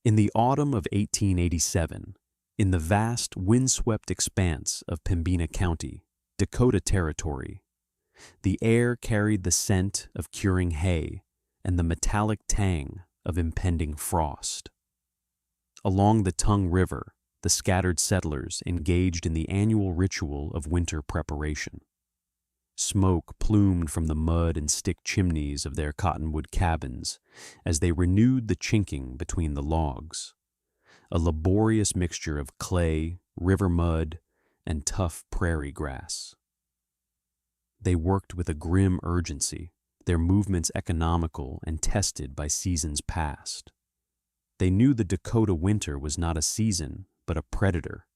In the autumn of 1887, in the vast, windswept expanse of Pembina County, Dakota Territory, the air carried the scent of curing hay and the metallic tang of impending frost. Along the Tongue River, the scattered settlers engaged in the annual ritual of winter preparation. Smoke plumed from the mud and stick chimneys of their cottonwood cabins as they renewed the chinking between the logs, a laborious mixture of clay, river mud, and tough prairie grass. They worked with a grim urgency, their movements economical and tested by seasons past. They knew the Dakota winter was not a season, but a predator,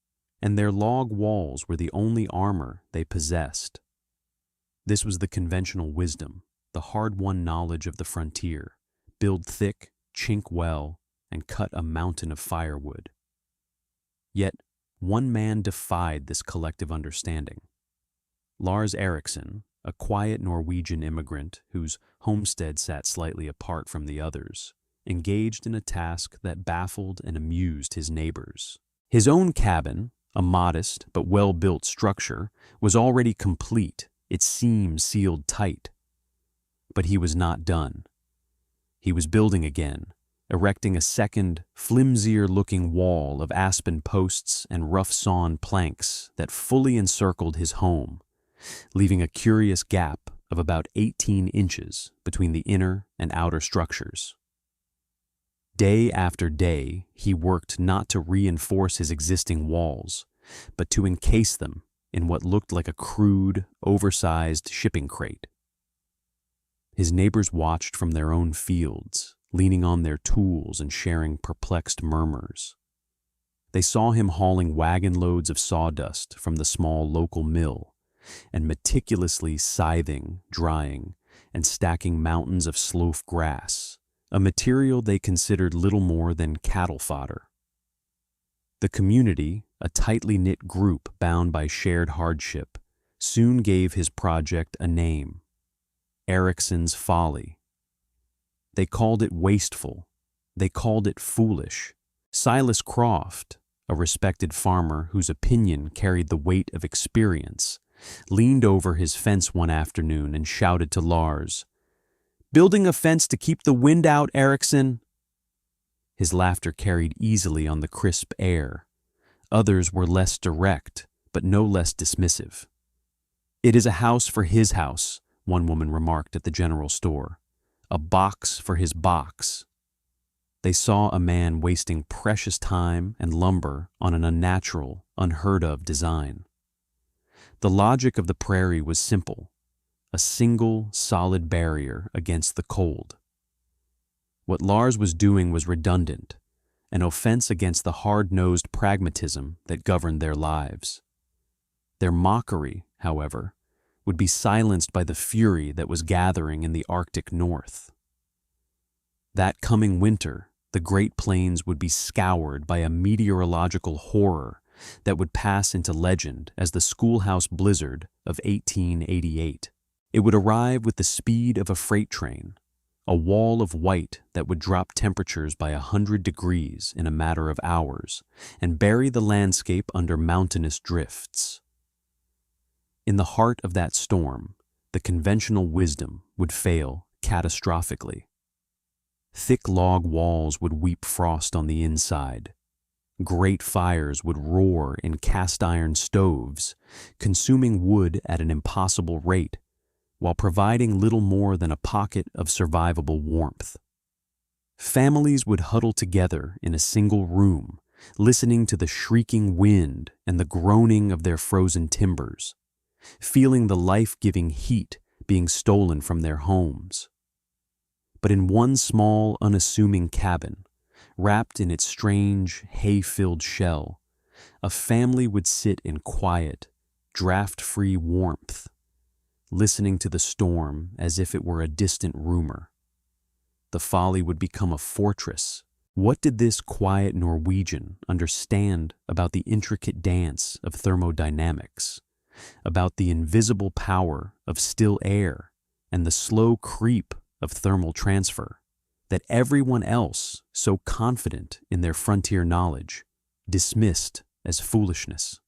and their log walls were the only armor they possessed. This was the conventional wisdom, the hard-won knowledge of the frontier: build thick, chink well, and cut a mountain of firewood. Yet, one man defied this collective understanding. Lars Eriksson, a quiet Norwegian immigrant whose homestead sat slightly apart from the others, engaged in a task that baffled and amused his neighbors. His own cabin, a modest but well-built structure, was already complete, its seams sealed tight. But he was not done. He was building again, erecting a second, flimsier-looking wall of aspen posts and rough-sawn planks that fully encircled his home, leaving a curious gap of about 18 inches between the inner and outer structures. Day after day, he worked not to reinforce his existing walls, but to encase them in what looked like a crude, oversized shipping crate. His neighbors watched from their own fields, leaning on their tools and sharing perplexed murmurs. They saw him hauling wagon loads of sawdust from the small local mill and meticulously scything, drying, and stacking mountains of slough grass, a material they considered little more than cattle fodder. The community, a tightly knit group bound by shared hardship, soon gave his project a name: Eriksson's Folly. They called it wasteful. They called it foolish. Silas Croft, a respected farmer whose opinion carried the weight of experience, leaned over his fence one afternoon and shouted to Lars, "Building a fence to keep the wind out, Eriksson?" His laughter carried easily on the crisp air. Others were less direct, but no less dismissive. "It is a house for his house," one woman remarked at the general store. "A box for his box." They saw a man wasting precious time and lumber on an unnatural, unheard-of design. The logic of the prairie was simple: a single, solid barrier against the cold. What Lars was doing was redundant, an offense against the hard-nosed pragmatism that governed their lives. Their mockery, however, would be silenced by the fury that was gathering in the Arctic North. That coming winter, the Great Plains would be scoured by a meteorological horror that would pass into legend as the schoolhouse blizzard of 1888. It would arrive with the speed of a freight train, a wall of white that would drop temperatures by 100 degrees in a matter of hours and bury the landscape under mountainous drifts. In the heart of that storm, the conventional wisdom would fail catastrophically. Thick log walls would weep frost on the inside. Great fires would roar in cast-iron stoves, consuming wood at an impossible rate, while providing little more than a pocket of survivable warmth. Families would huddle together in a single room, listening to the shrieking wind and the groaning of their frozen timbers, feeling the life-giving heat being stolen from their homes. But in one small, unassuming cabin, wrapped in its strange, hay-filled shell, a family would sit in quiet, draft-free warmth, listening to the storm as if it were a distant rumor. The folly would become a fortress. What did this quiet Norwegian understand about the intricate dance of thermodynamics, about the invisible power of still air and the slow creep of thermal transfer, that everyone else, so confident in their frontier knowledge, dismissed as foolishness.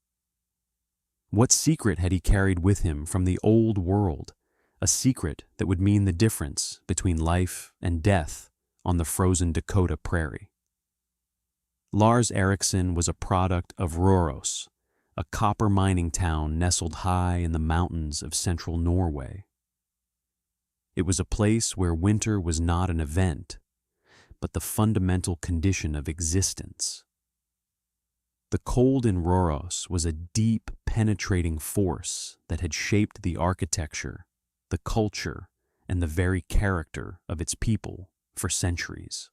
What secret had he carried with him from the old world, a secret that would mean the difference between life and death on the frozen Dakota prairie? Lars Eriksson was a product of Røros, a copper mining town nestled high in the mountains of central Norway. It was a place where winter was not an event, but the fundamental condition of existence. The cold in Røros was a deep, penetrating force that had shaped the architecture, the culture, and the very character of its people for centuries.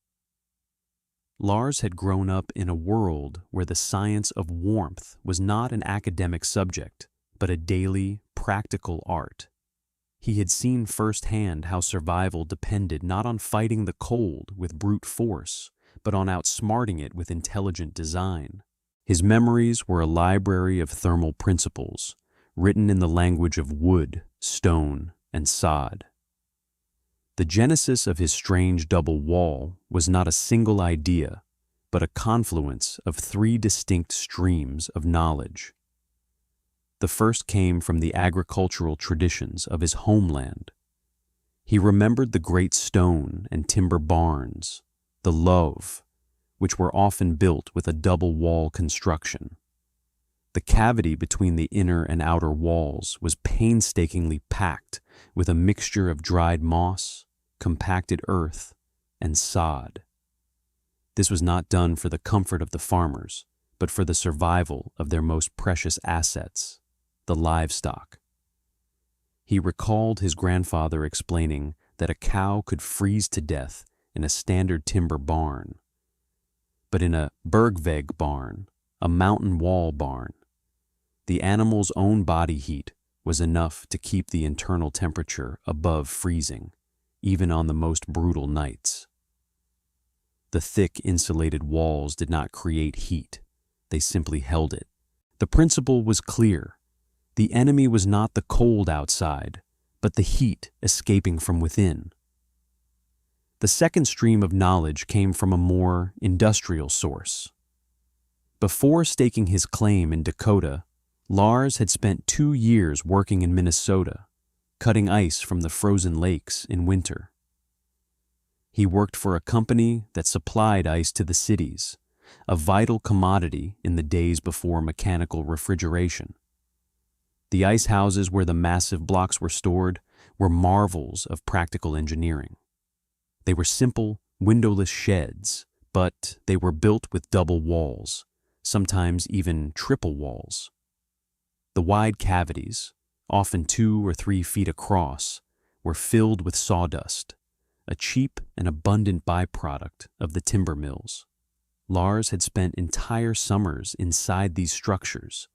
Lars had grown up in a world where the science of warmth was not an academic subject, but a daily, practical art. He had seen firsthand how survival depended not on fighting the cold with brute force, but on outsmarting it with intelligent design. His memories were a library of thermal principles, written in the language of wood, stone, and sod. The genesis of his strange double wall was not a single idea, but a confluence of three distinct streams of knowledge. The first came from the agricultural traditions of his homeland. He remembered the great stone and timber barns, the lov, which were often built with a double wall construction. The cavity between the inner and outer walls was painstakingly packed with a mixture of dried moss, compacted earth, and sod. This was not done for the comfort of the farmers, but for the survival of their most precious assets, the livestock. He recalled his grandfather explaining that a cow could freeze to death in a standard timber barn, but in a bergveg barn, a mountain wall barn, the animal's own body heat was enough to keep the internal temperature above freezing, even on the most brutal nights. The thick insulated walls did not create heat, they simply held it. The principle was clear. The enemy was not the cold outside, but the heat escaping from within. The second stream of knowledge came from a more industrial source. Before staking his claim in Dakota, Lars had spent 2 years working in Minnesota, cutting ice from the frozen lakes in winter. He worked for a company that supplied ice to the cities, a vital commodity in the days before mechanical refrigeration. The ice houses where the massive blocks were stored were marvels of practical engineering. They were simple, windowless sheds, but they were built with double walls, sometimes even triple walls. The wide cavities, often 2 or 3 feet across, were filled with sawdust, a cheap and abundant byproduct of the timber mills. Lars had spent entire summers inside these structures,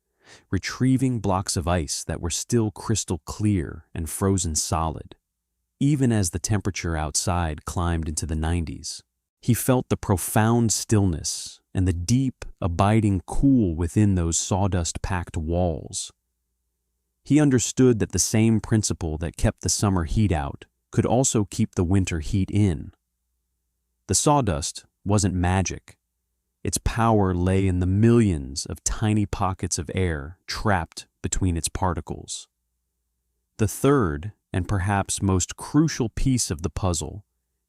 retrieving blocks of ice that were still crystal clear and frozen solid. Even as the temperature outside climbed into the 90s, he felt the profound stillness and the deep, abiding cool within those sawdust-packed walls. He understood that the same principle that kept the summer heat out could also keep the winter heat in. The sawdust wasn't magic. Its power lay in the millions of tiny pockets of air trapped between its particles. The third, and perhaps most crucial piece of the puzzle,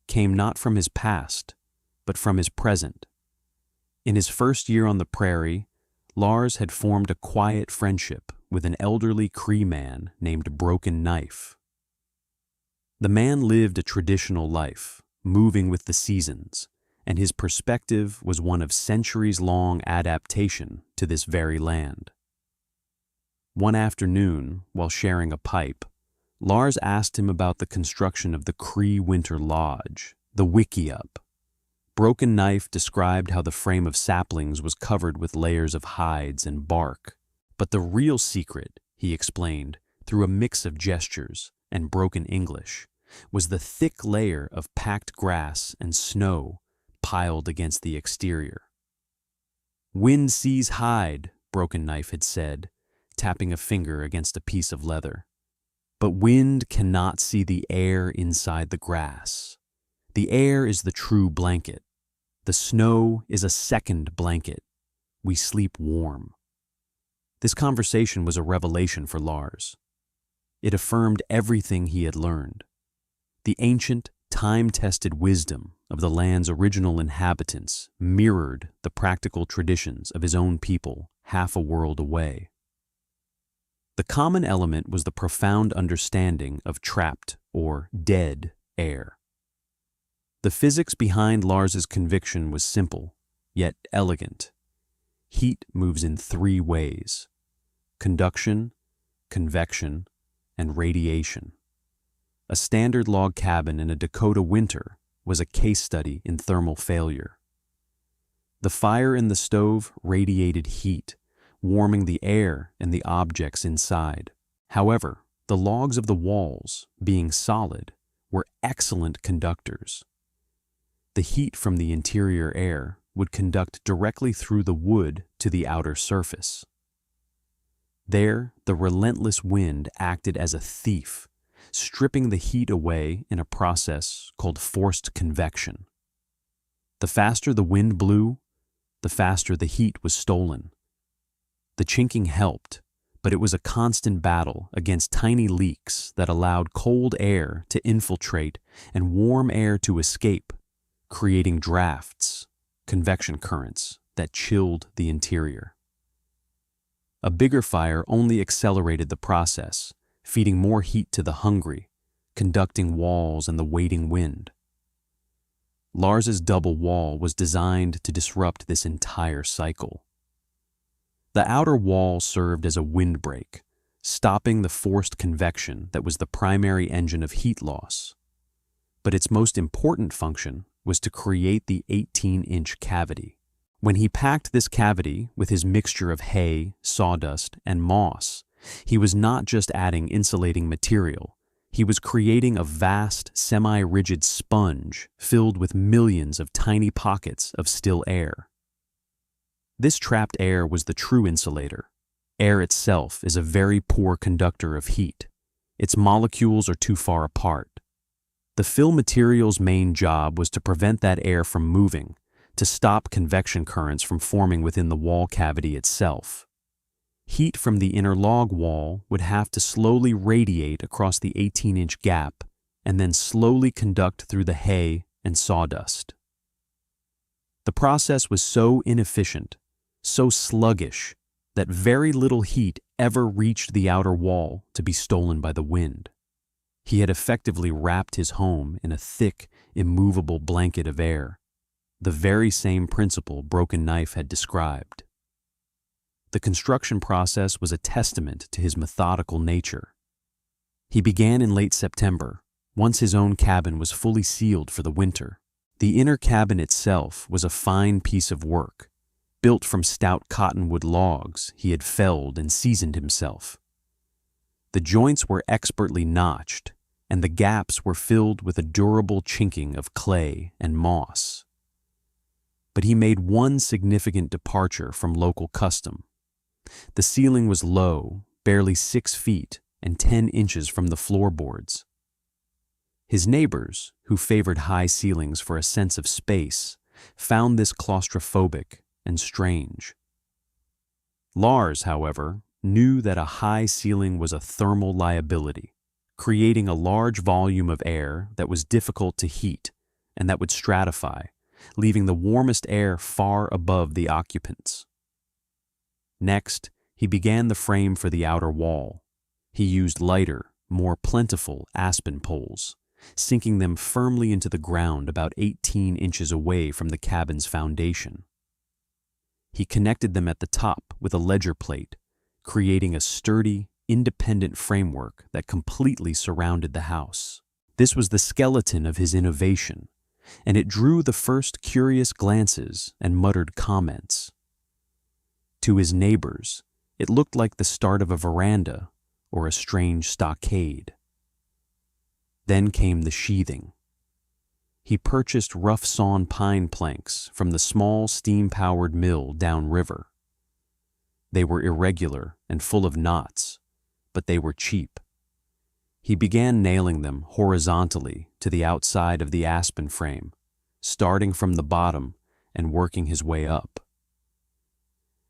came not from his past, but from his present. In his first year on the prairie, Lars had formed a quiet friendship with an elderly Cree man named Broken Knife. The man lived a traditional life, moving with the seasons, and his perspective was one of centuries-long adaptation to this very land. One afternoon, while sharing a pipe, Lars asked him about the construction of the Cree Winter Lodge, the Wickiup. Broken Knife described how the frame of saplings was covered with layers of hides and bark. But the real secret, he explained, through a mix of gestures and broken English, was the thick layer of packed grass and snow piled against the exterior. "Wind sees hide," Broken Knife had said, tapping a finger against a piece of leather. But wind cannot see the air inside the grass. The air is the true blanket. The snow is a second blanket. We sleep warm. This conversation was a revelation for Lars. It affirmed everything he had learned. The ancient, time-tested wisdom of the land's original inhabitants mirrored the practical traditions of his own people half a world away. The common element was the profound understanding of trapped or dead air. The physics behind Lars's conviction was simple, yet elegant. Heat moves in three ways: conduction, convection, and radiation. A standard log cabin in a Dakota winter was a case study in thermal failure. The fire in the stove radiated heat, warming the air and the objects inside. However, the logs of the walls, being solid, were excellent conductors. The heat from the interior air would conduct directly through the wood to the outer surface. There, the relentless wind acted as a thief, stripping the heat away in a process called forced convection. The faster the wind blew, the faster the heat was stolen. The chinking helped, but it was a constant battle against tiny leaks that allowed cold air to infiltrate and warm air to escape, creating drafts, convection currents, that chilled the interior. A bigger fire only accelerated the process, feeding more heat to the hungry, conducting walls and the waiting wind. Lars's double wall was designed to disrupt this entire cycle. The outer wall served as a windbreak, stopping the forced convection that was the primary engine of heat loss. But its most important function was to create the 18-inch cavity. When he packed this cavity with his mixture of hay, sawdust, and moss, he was not just adding insulating material, he was creating a vast, semi-rigid sponge filled with millions of tiny pockets of still air. This trapped air was the true insulator. Air itself is a very poor conductor of heat. Its molecules are too far apart. The fill material's main job was to prevent that air from moving, to stop convection currents from forming within the wall cavity itself. Heat from the inner log wall would have to slowly radiate across the 18-inch gap and then slowly conduct through the hay and sawdust. The process was so inefficient, so sluggish, that very little heat ever reached the outer wall to be stolen by the wind. He had effectively wrapped his home in a thick, immovable blanket of air, the very same principle Broken Knife had described. The construction process was a testament to his methodical nature. He began in late September, once his own cabin was fully sealed for the winter. The inner cabin itself was a fine piece of work, built from stout cottonwood logs he had felled and seasoned himself. The joints were expertly notched, and the gaps were filled with a durable chinking of clay and moss. But he made one significant departure from local custom. The ceiling was low, barely 6 feet and 10 inches from the floorboards. His neighbors, who favored high ceilings for a sense of space, found this claustrophobic and strange. Lars, however, knew that a high ceiling was a thermal liability, creating a large volume of air that was difficult to heat and that would stratify, leaving the warmest air far above the occupants. Next, he began the frame for the outer wall. He used lighter, more plentiful aspen poles, sinking them firmly into the ground about 18 inches away from the cabin's foundation. He connected them at the top with a ledger plate, creating a sturdy, independent framework that completely surrounded the house. This was the skeleton of his innovation, and it drew the first curious glances and muttered comments. To his neighbors, it looked like the start of a veranda or a strange stockade. Then came the sheathing. He purchased rough-sawn pine planks from the small steam-powered mill downriver. They were irregular and full of knots, but they were cheap. He began nailing them horizontally to the outside of the aspen frame, starting from the bottom and working his way up.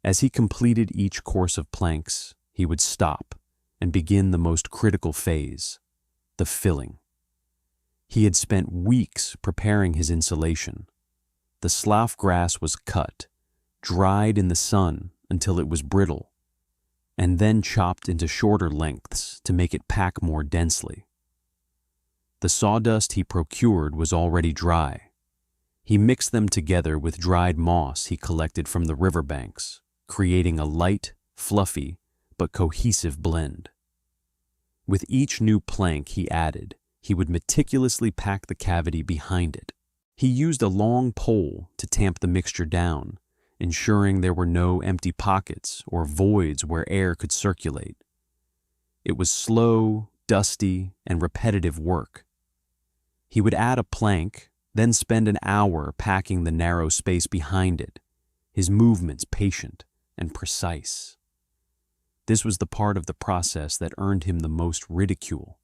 As he completed each course of planks, he would stop and begin the most critical phase, the filling. He had spent weeks preparing his insulation. The slough grass was cut, dried in the sun until it was brittle, and then chopped into shorter lengths to make it pack more densely. The sawdust he procured was already dry. He mixed them together with dried moss he collected from the riverbanks, creating a light, fluffy, but cohesive blend. With each new plank he added, he would meticulously pack the cavity behind it. He used a long pole to tamp the mixture down, ensuring there were no empty pockets or voids where air could circulate. It was slow, dusty, and repetitive work. He would add a plank, then spend an hour packing the narrow space behind it, his movements patient and precise. This was the part of the process that earned him the most ridicule.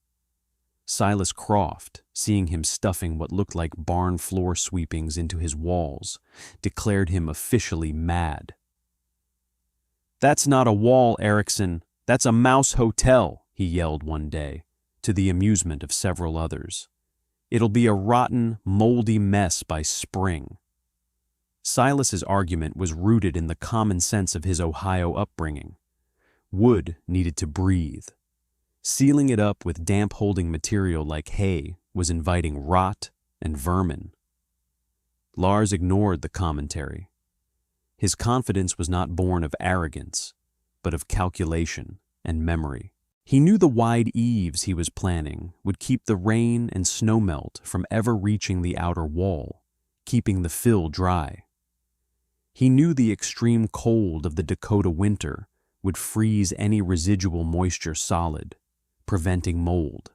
Silas Croft, seeing him stuffing what looked like barn floor sweepings into his walls, declared him officially mad. "That's not a wall, Erickson. That's a mouse hotel," he yelled one day, to the amusement of several others. "It'll be a rotten, moldy mess by spring." Silas's argument was rooted in the common sense of his Ohio upbringing. Wood needed to breathe. Sealing it up with damp-holding material like hay was inviting rot and vermin. Lars ignored the commentary. His confidence was not born of arrogance, but of calculation and memory. He knew the wide eaves he was planning would keep the rain and snowmelt from ever reaching the outer wall, keeping the fill dry. He knew the extreme cold of the Dakota winter would freeze any residual moisture solid, preventing mold.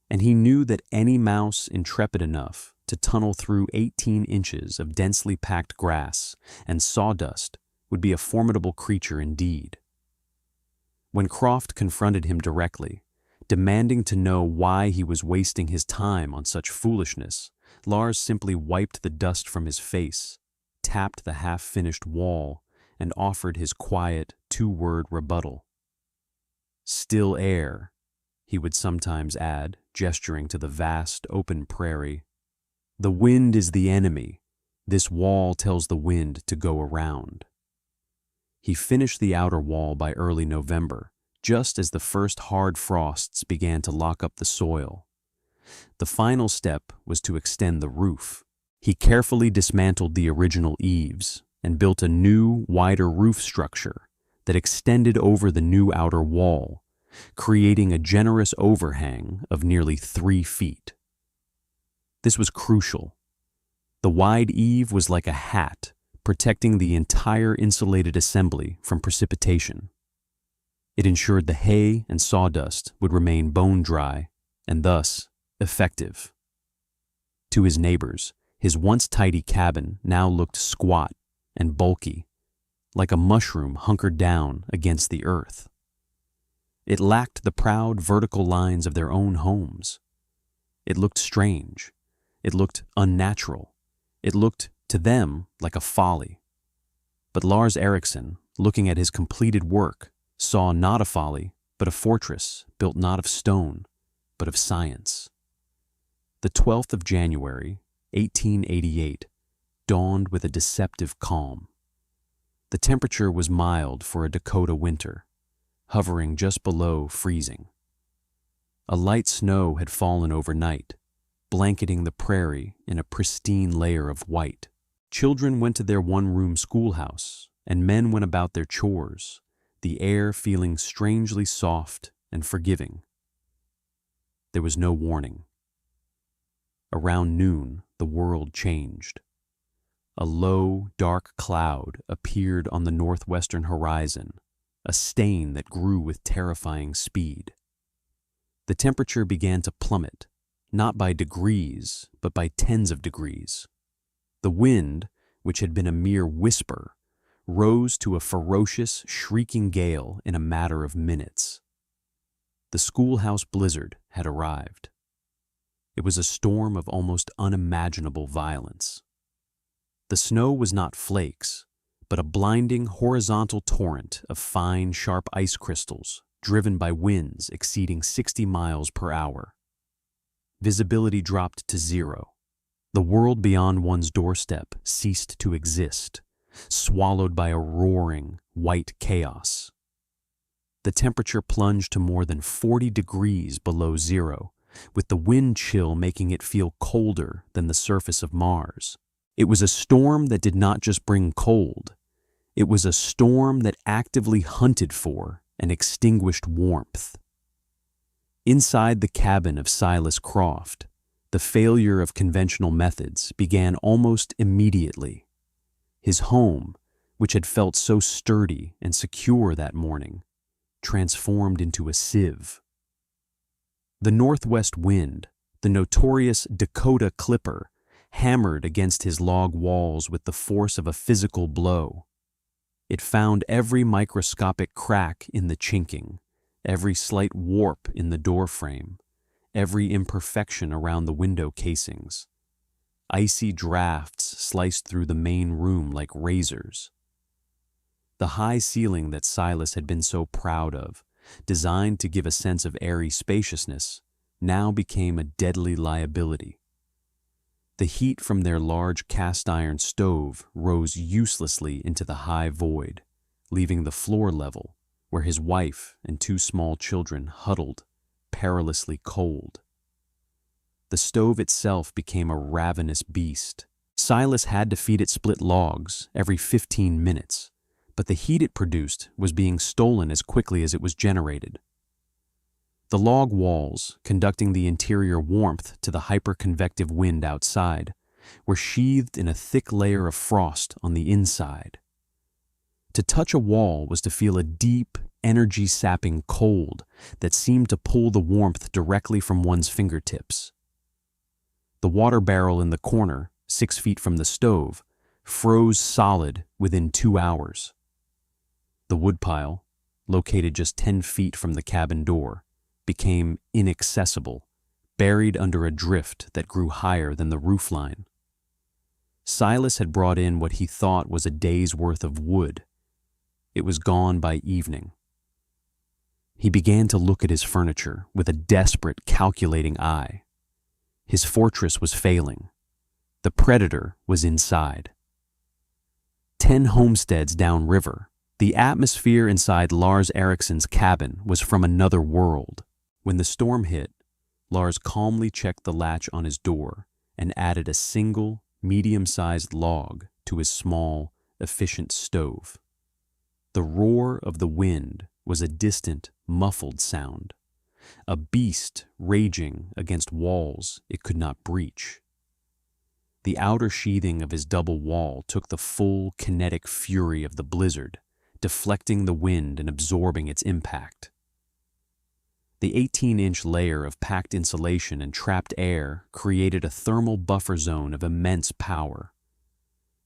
And he knew that any mouse intrepid enough to tunnel through 18 inches of densely packed grass and sawdust would be a formidable creature indeed. When Croft confronted him directly, demanding to know why he was wasting his time on such foolishness, Lars simply wiped the dust from his face, tapped the half-finished wall, and offered his quiet, two-word rebuttal. "Still air," he would sometimes add, gesturing to the vast, open prairie. "The wind is the enemy. This wall tells the wind to go around." He finished the outer wall by early November, just as the first hard frosts began to lock up the soil. The final step was to extend the roof. He carefully dismantled the original eaves and built a new, wider roof structure that extended over the new outer wall, creating a generous overhang of nearly 3 feet. This was crucial. The wide eave was like a hat, protecting the entire insulated assembly from precipitation. It ensured the hay and sawdust would remain bone dry and thus effective. To his neighbors, his once tidy cabin now looked squat and bulky, like a mushroom hunkered down against the earth. It lacked the proud vertical lines of their own homes. It looked strange. It looked unnatural. It looked, to them, like a folly. But Lars Erickson, looking at his completed work, saw not a folly, but a fortress built not of stone, but of science. The 12th of January, 1888, dawned with a deceptive calm. The temperature was mild for a Dakota winter, hovering just below freezing. A light snow had fallen overnight, blanketing the prairie in a pristine layer of white. Children went to their one-room schoolhouse, and men went about their chores, the air feeling strangely soft and forgiving. There was no warning. Around noon, the world changed. A low, dark cloud appeared on the northwestern horizon, a stain that grew with terrifying speed. The temperature began to plummet, not by degrees, but by tens of degrees. The wind, which had been a mere whisper, rose to a ferocious, shrieking gale in a matter of minutes. The schoolhouse blizzard had arrived. It was a storm of almost unimaginable violence. The snow was not flakes, but a blinding horizontal torrent of fine, sharp ice crystals driven by winds exceeding 60 miles per hour. Visibility dropped to zero. The world beyond one's doorstep ceased to exist, swallowed by a roaring, white chaos. The temperature plunged to more than 40 degrees below zero, with the wind chill making it feel colder than the surface of Mars. It was a storm that did not just bring cold. It was a storm that actively hunted for and extinguished warmth. Inside the cabin of Silas Croft, the failure of conventional methods began almost immediately. His home, which had felt so sturdy and secure that morning, transformed into a sieve. The northwest wind, the notorious Dakota Clipper, hammered against his log walls with the force of a physical blow. It found every microscopic crack in the chinking, every slight warp in the door frame, every imperfection around the window casings. Icy drafts sliced through the main room like razors. The high ceiling that Silas had been so proud of, designed to give a sense of airy spaciousness, now became a deadly liability. The heat from their large cast-iron stove rose uselessly into the high void, leaving the floor level, where his wife and two small children huddled, perilously cold. The stove itself became a ravenous beast. Silas had to feed it split logs every 15 minutes, but the heat it produced was being stolen as quickly as it was generated. The log walls, conducting the interior warmth to the hyperconvective wind outside, were sheathed in a thick layer of frost on the inside. To touch a wall was to feel a deep, energy-sapping cold that seemed to pull the warmth directly from one's fingertips. The water barrel in the corner, 6 feet from the stove, froze solid within 2 hours. The woodpile, located just 10 feet from the cabin door, became inaccessible, buried under a drift that grew higher than the roofline. Silas had brought in what he thought was a day's worth of wood. It was gone by evening. He began to look at his furniture with a desperate, calculating eye. His fortress was failing. The predator was inside. 10 homesteads downriver, the atmosphere inside Lars Eriksson's cabin was from another world. When the storm hit, Lars calmly checked the latch on his door and added a single, medium-sized log to his small, efficient stove. The roar of the wind was a distant, muffled sound, a beast raging against walls it could not breach. The outer sheathing of his double wall took the full kinetic fury of the blizzard, deflecting the wind and absorbing its impact. The 18-inch layer of packed insulation and trapped air created a thermal buffer zone of immense power.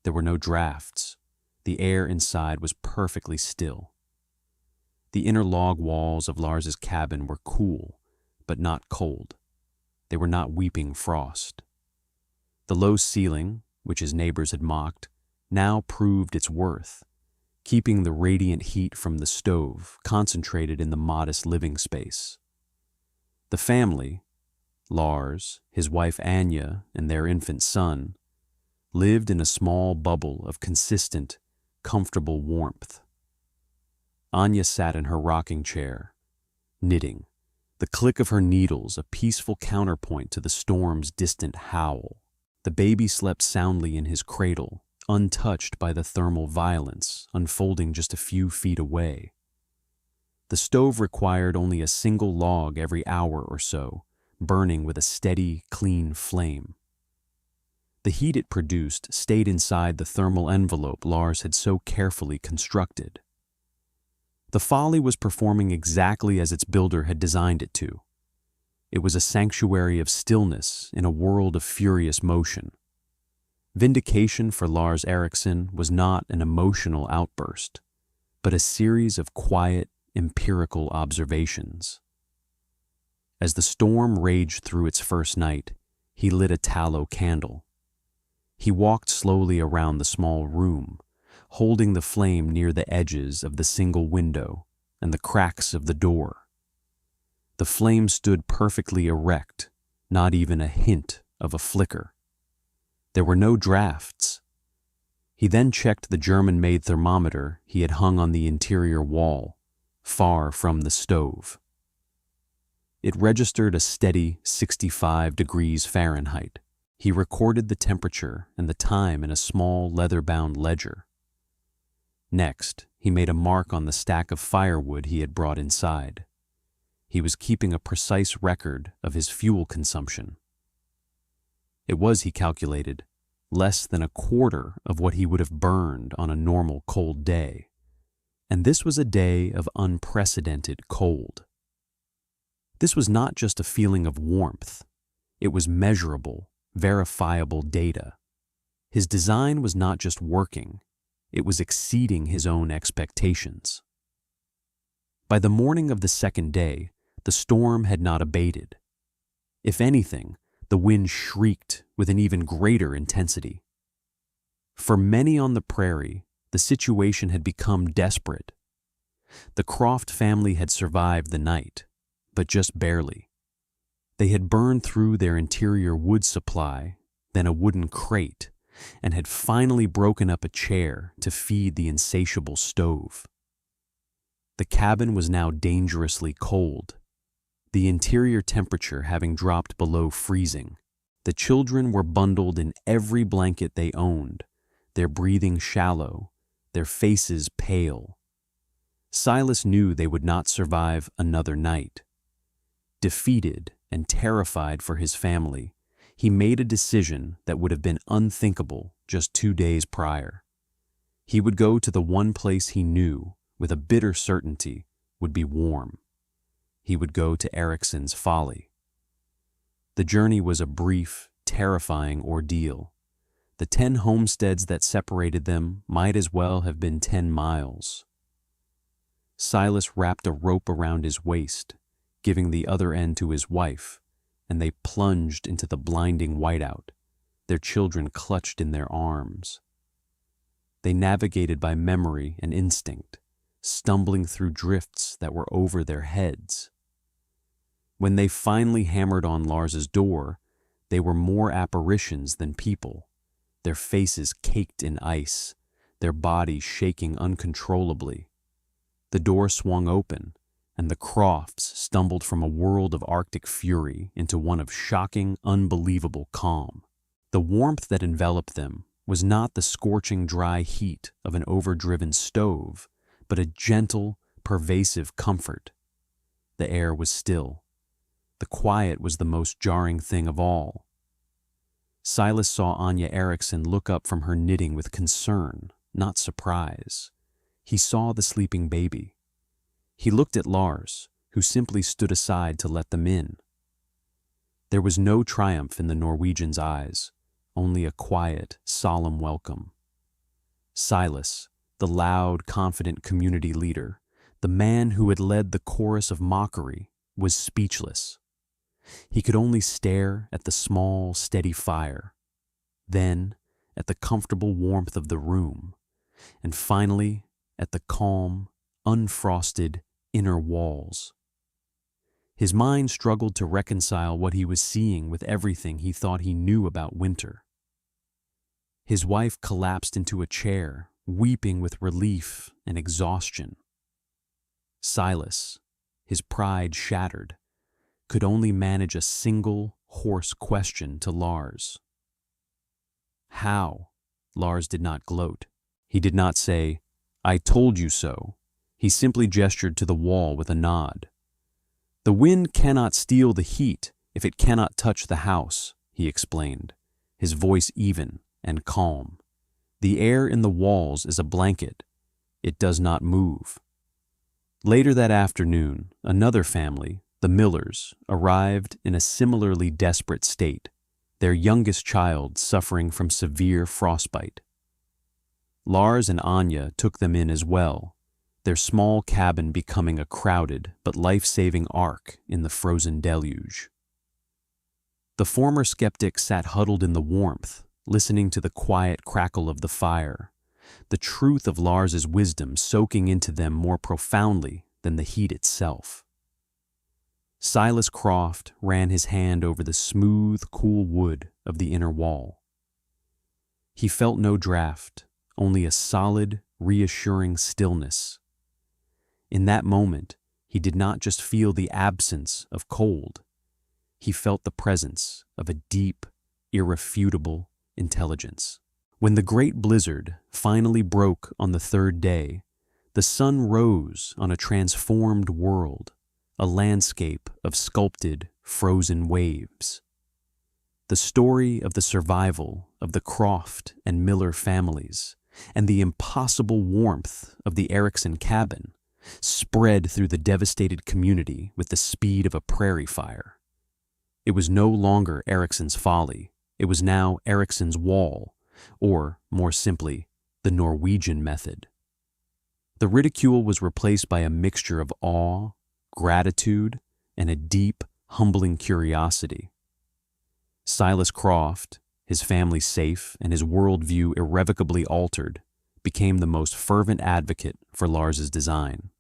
There were no drafts. The air inside was perfectly still. The inner log walls of Lars's cabin were cool, but not cold. They were not weeping frost. The low ceiling, which his neighbors had mocked, now proved its worth, keeping the radiant heat from the stove concentrated in the modest living space. The family, Lars, his wife Anya, and their infant son, lived in a small bubble of consistent, comfortable warmth. Anya sat in her rocking chair, knitting, the click of her needles a peaceful counterpoint to the storm's distant howl. The baby slept soundly in his cradle, untouched by the thermal violence unfolding just a few feet away. The stove required only a single log every hour or so, burning with a steady, clean flame. The heat it produced stayed inside the thermal envelope Lars had so carefully constructed. The Folly was performing exactly as its builder had designed it to. It was a sanctuary of stillness in a world of furious motion. Vindication for Lars Eriksson was not an emotional outburst, but a series of quiet, empirical observations. As the storm raged through its first night, he lit a tallow candle. He walked slowly around the small room, holding the flame near the edges of the single window and the cracks of the door. The flame stood perfectly erect, not even a hint of a flicker. There were no drafts. He then checked the German-made thermometer he had hung on the interior wall, far from the stove. It registered a steady 65 degrees Fahrenheit. He recorded the temperature and the time in a small leather-bound ledger. Next, he made a mark on the stack of firewood he had brought inside. He was keeping a precise record of his fuel consumption. It was, he calculated, less than a quarter of what he would have burned on a normal cold day. And this was a day of unprecedented cold. This was not just a feeling of warmth. It was measurable, verifiable data. His design was not just working, it was exceeding his own expectations. By the morning of the second day, the storm had not abated. If anything, the wind shrieked with an even greater intensity. For many on the prairie, the situation had become desperate. The Croft family had survived the night, but just barely. They had burned through their interior wood supply, then a wooden crate, and had finally broken up a chair to feed the insatiable stove. The cabin was now dangerously cold, the interior temperature having dropped below freezing. The children were bundled in every blanket they owned, their breathing shallow, their faces pale. Silas knew they would not survive another night. Defeated and terrified for his family, he made a decision that would have been unthinkable just 2 days prior. He would go to the one place he knew, with a bitter certainty, would be warm. He would go to Ericsson's Folly. The journey was a brief, terrifying ordeal. The 10 homesteads that separated them might as well have been 10 miles. Silas wrapped a rope around his waist, giving the other end to his wife, and they plunged into the blinding whiteout, their children clutched in their arms. They navigated by memory and instinct, stumbling through drifts that were over their heads. When they finally hammered on Lars's door, they were more apparitions than people, their faces caked in ice, their bodies shaking uncontrollably. The door swung open, and the Crofts stumbled from a world of Arctic fury into one of shocking, unbelievable calm. The warmth that enveloped them was not the scorching dry heat of an overdriven stove, but a gentle, pervasive comfort. The air was still. The quiet was the most jarring thing of all. Silas saw Anya Eriksson look up from her knitting with concern, not surprise. He saw the sleeping baby. He looked at Lars, who simply stood aside to let them in. There was no triumph in the Norwegian's eyes, only a quiet, solemn welcome. Silas, the loud, confident community leader, the man who had led the chorus of mockery, was speechless. He could only stare at the small, steady fire, then at the comfortable warmth of the room, and finally at the calm, unfrosted inner walls. His mind struggled to reconcile what he was seeing with everything he thought he knew about winter. His wife collapsed into a chair, weeping with relief and exhaustion. Silas, his pride shattered, could only manage a single, hoarse question to Lars. How? Lars did not gloat. He did not say, "I told you so." He simply gestured to the wall with a nod. "The wind cannot steal the heat if it cannot touch the house," he explained, his voice even and calm. "The air in the walls is a blanket. It does not move." Later that afternoon, another family, the Millers, arrived in a similarly desperate state, their youngest child suffering from severe frostbite. Lars and Anya took them in as well, their small cabin becoming a crowded but life-saving ark in the frozen deluge. The former skeptic sat huddled in the warmth, listening to the quiet crackle of the fire, the truth of Lars's wisdom soaking into them more profoundly than the heat itself. Silas Croft ran his hand over the smooth, cool wood of the inner wall. He felt no draft, only a solid, reassuring stillness. In that moment, he did not just feel the absence of cold. He felt the presence of a deep, irrefutable intelligence. When the great blizzard finally broke on the third day, the sun rose on a transformed world, a landscape of sculpted, frozen waves. The story of the survival of the Croft and Miller families and the impossible warmth of the Erickson cabin spread through the devastated community with the speed of a prairie fire. It was no longer Erickson's folly. It was now Erickson's wall, or, more simply, the Norwegian method. The ridicule was replaced by a mixture of awe, gratitude, and a deep, humbling curiosity. Silas Croft, his family safe and his worldview irrevocably altered, became the most fervent advocate for Lars's design.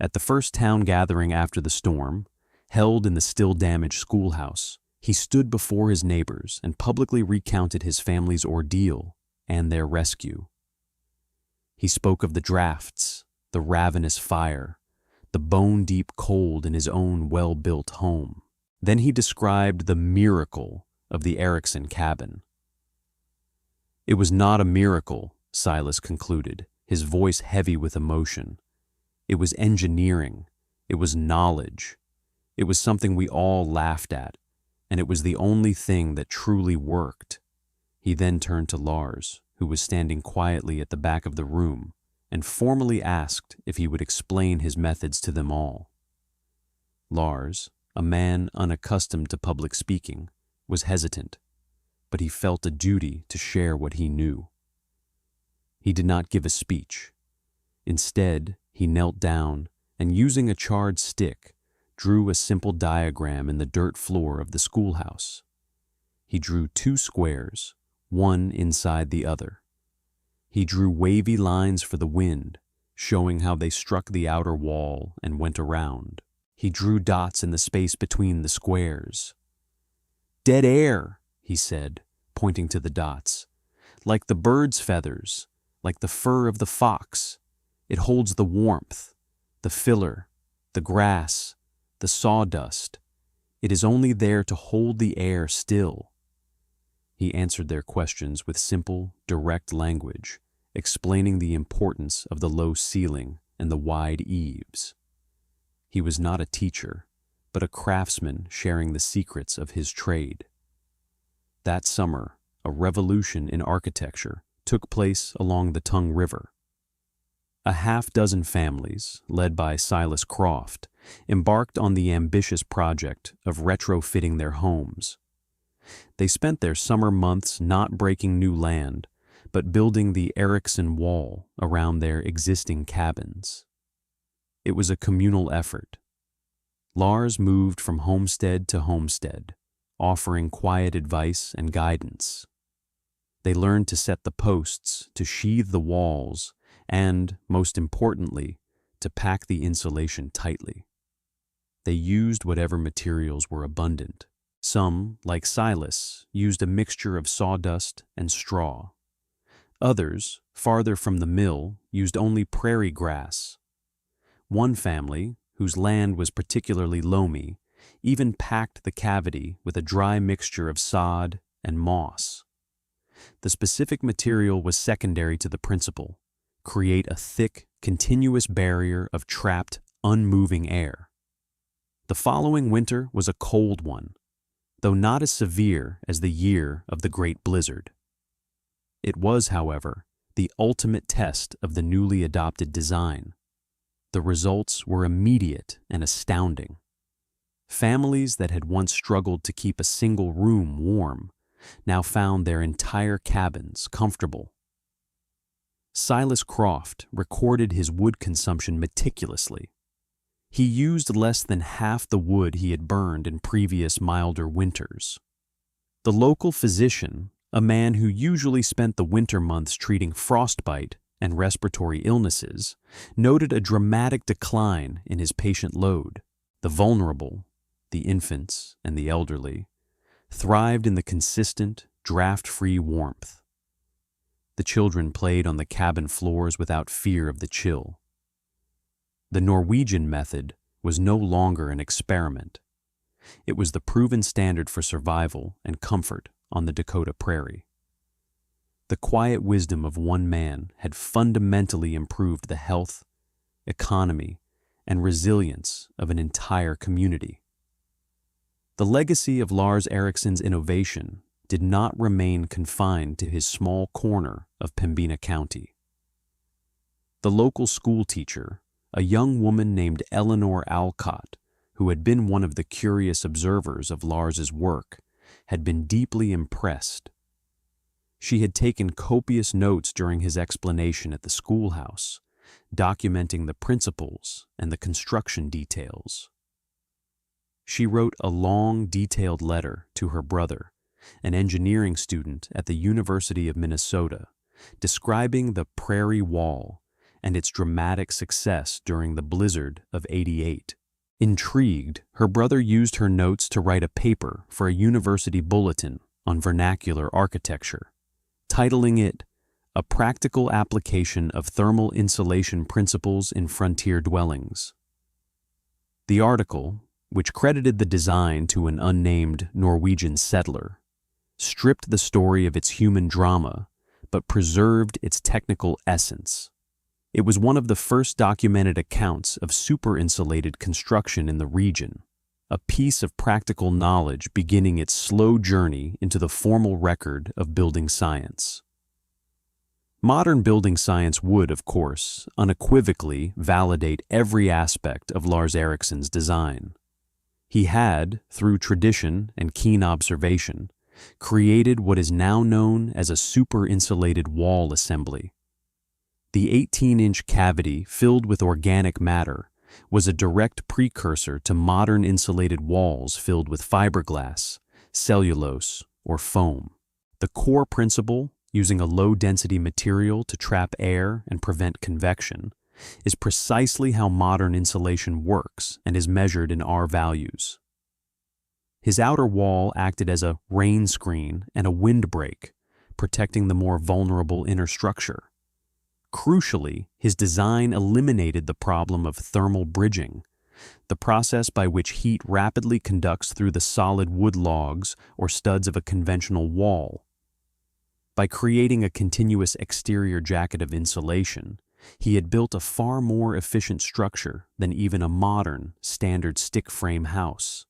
At the first town gathering after the storm, held in the still-damaged schoolhouse, he stood before his neighbors and publicly recounted his family's ordeal and their rescue. He spoke of the drafts, the ravenous fire, the bone-deep cold in his own well-built home. Then he described the miracle of the Erickson cabin. It was not a miracle, Silas concluded, his voice heavy with emotion. It was engineering. It was knowledge. It was something we all laughed at, and it was the only thing that truly worked. He then turned to Lars, who was standing quietly at the back of the room, and formally asked if he would explain his methods to them all. Lars, a man unaccustomed to public speaking, was hesitant, but he felt a duty to share what he knew. He did not give a speech. Instead, he knelt down and, using a charred stick, drew a simple diagram in the dirt floor of the schoolhouse. He drew two squares, one inside the other. He drew wavy lines for the wind, showing how they struck the outer wall and went around. He drew dots in the space between the squares. "Dead air," he said, pointing to the dots. "Like the bird's feathers, like the fur of the fox. It holds the warmth, the filler, the grass, the sawdust. It is only there to hold the air still." He answered their questions with simple, direct language, explaining the importance of the low ceiling and the wide eaves. He was not a teacher, but a craftsman sharing the secrets of his trade. That summer, a revolution in architecture took place along the Tongue River. A half-dozen families, led by Silas Croft, embarked on the ambitious project of retrofitting their homes. They spent their summer months not breaking new land, but building the Erickson Wall around their existing cabins. It was a communal effort. Lars moved from homestead to homestead, offering quiet advice and guidance. They learned to set the posts, to sheathe the walls, and, most importantly, to pack the insulation tightly. They used whatever materials were abundant. Some, like Silas, used a mixture of sawdust and straw. Others, farther from the mill, used only prairie grass. One family, whose land was particularly loamy, even packed the cavity with a dry mixture of sod and moss. The specific material was secondary to the principle: create a thick, continuous barrier of trapped, unmoving air. The following winter was a cold one, though not as severe as the year of the Great Blizzard. It was, however, the ultimate test of the newly adopted design. The results were immediate and astounding. Families that had once struggled to keep a single room warm now found their entire cabins comfortable. Silas Croft recorded his wood consumption meticulously. He used less than half the wood he had burned in previous milder winters. The local physician, a man who usually spent the winter months treating frostbite and respiratory illnesses, noted a dramatic decline in his patient load. The vulnerable, the infants, and the elderly thrived in the consistent, draft-free warmth. The children played on the cabin floors without fear of the chill. The Norwegian method was no longer an experiment. It was the proven standard for survival and comfort on the Dakota prairie. The quiet wisdom of one man had fundamentally improved the health, economy, and resilience of an entire community. The legacy of Lars Eriksson's innovation did not remain confined to his small corner of Pembina County. The local school teacher, a young woman named Eleanor Alcott, who had been one of the curious observers of Lars's work, had been deeply impressed. She had taken copious notes during his explanation at the schoolhouse, documenting the principles and the construction details. She wrote a long, detailed letter to her brother, an engineering student at the University of Minnesota, describing the Prairie Wall and its dramatic success during the blizzard of '88. Intrigued, her brother used her notes to write a paper for a university bulletin on vernacular architecture, titling it A Practical Application of Thermal Insulation Principles in Frontier Dwellings. The article, which credited the design to an unnamed Norwegian settler, stripped the story of its human drama but preserved its technical essence. It was one of the first documented accounts of super-insulated construction in the region, a piece of practical knowledge beginning its slow journey into the formal record of building science. Modern building science would, of course, unequivocally validate every aspect of Lars Eriksson's design. He had, through tradition and keen observation, created what is now known as a super-insulated wall assembly. The 18-inch cavity filled with organic matter was a direct precursor to modern insulated walls filled with fiberglass, cellulose, or foam. The core principle, using a low-density material to trap air and prevent convection, is precisely how modern insulation works and is measured in R values. His outer wall acted as a rain screen and a windbreak, protecting the more vulnerable inner structure. Crucially, his design eliminated the problem of thermal bridging, the process by which heat rapidly conducts through the solid wood logs or studs of a conventional wall. By creating a continuous exterior jacket of insulation, he had built a far more efficient structure than even a modern, standard stick frame house.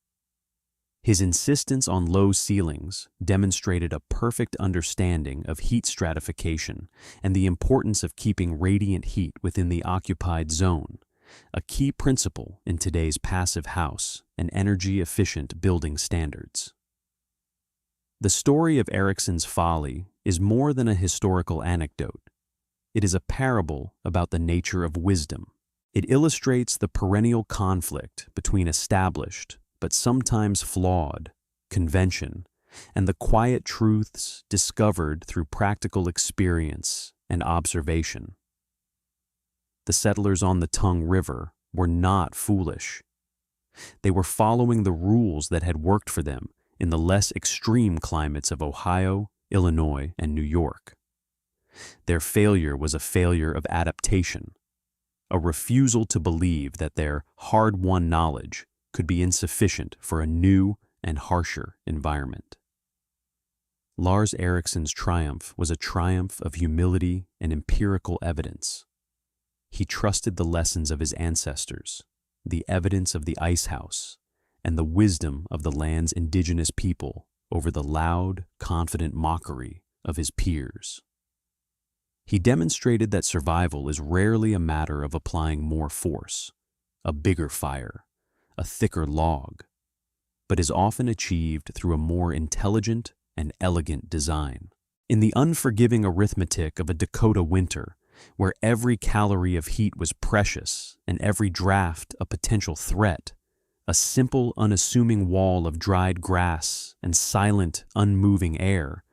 His insistence on low ceilings demonstrated a perfect understanding of heat stratification and the importance of keeping radiant heat within the occupied zone, a key principle in today's passive house and energy-efficient building standards. The story of Eriksson's folly is more than a historical anecdote. It is a parable about the nature of wisdom. It illustrates the perennial conflict between established, but sometimes flawed, convention, and the quiet truths discovered through practical experience and observation. The settlers on the Tongue River were not foolish. They were following the rules that had worked for them in the less extreme climates of Ohio, Illinois, and New York. Their failure was a failure of adaptation, a refusal to believe that their hard-won knowledge could be insufficient for a new and harsher environment. Lars Eriksson's triumph was a triumph of humility and empirical evidence. He trusted the lessons of his ancestors, the evidence of the ice house, and the wisdom of the land's indigenous people over the loud, confident mockery of his peers. He demonstrated that survival is rarely a matter of applying more force, a bigger fire, a thicker log, but is often achieved through a more intelligent and elegant design. In the unforgiving arithmetic of a Dakota winter, where every calorie of heat was precious and every draft a potential threat, a simple, unassuming wall of dried grass and silent, unmoving air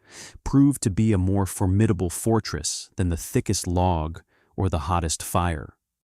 proved to be a more formidable fortress than the thickest log or the hottest fire.